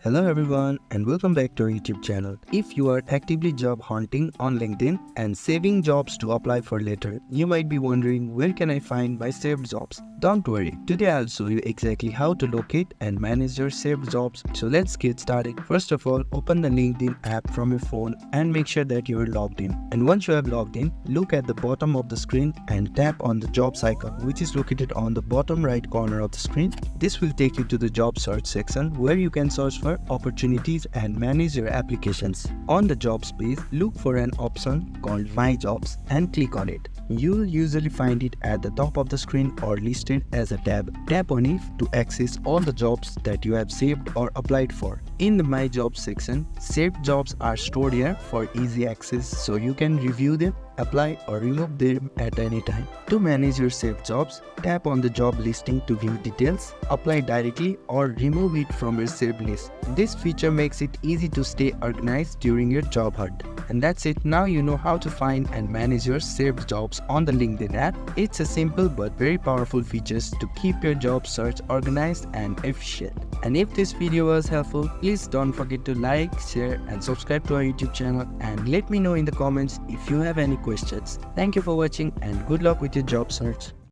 Hello everyone and welcome back to our YouTube channel. If you are actively job hunting on LinkedIn and saving jobs to apply for later, you might be wondering where can I find my saved jobs? Don't worry, today I'll show you exactly how to locate and manage your saved jobs. So let's get started. First of all, open the LinkedIn app from your phone and make sure that you are logged in. And once you have logged in, look at the bottom of the screen and tap on the jobs icon which is located on the bottom right corner of the screen. This will take you to the job search section where you can search for opportunities and manage your applications. On the jobs page, look for an option called My Jobs and click on it. You'll usually find it at the top of the screen or listed as a tab. Tap on it to access all the jobs that you have saved or applied for. In the My Jobs section, saved jobs are stored here for easy access so you can review them, apply or remove them at any time. To manage your saved jobs, tap on the job listing to view details, apply directly or remove it from your saved list. This feature makes it easy to stay organized during your job hunt. And that's it. Now you know how to find and manage your saved jobs on the LinkedIn app. It's a simple but very powerful features to keep your job search organized and efficient. And if this video was helpful, please don't forget to like, share and subscribe to our YouTube channel and let me know in the comments if you have any questions. Thank you for watching and good luck with your job search.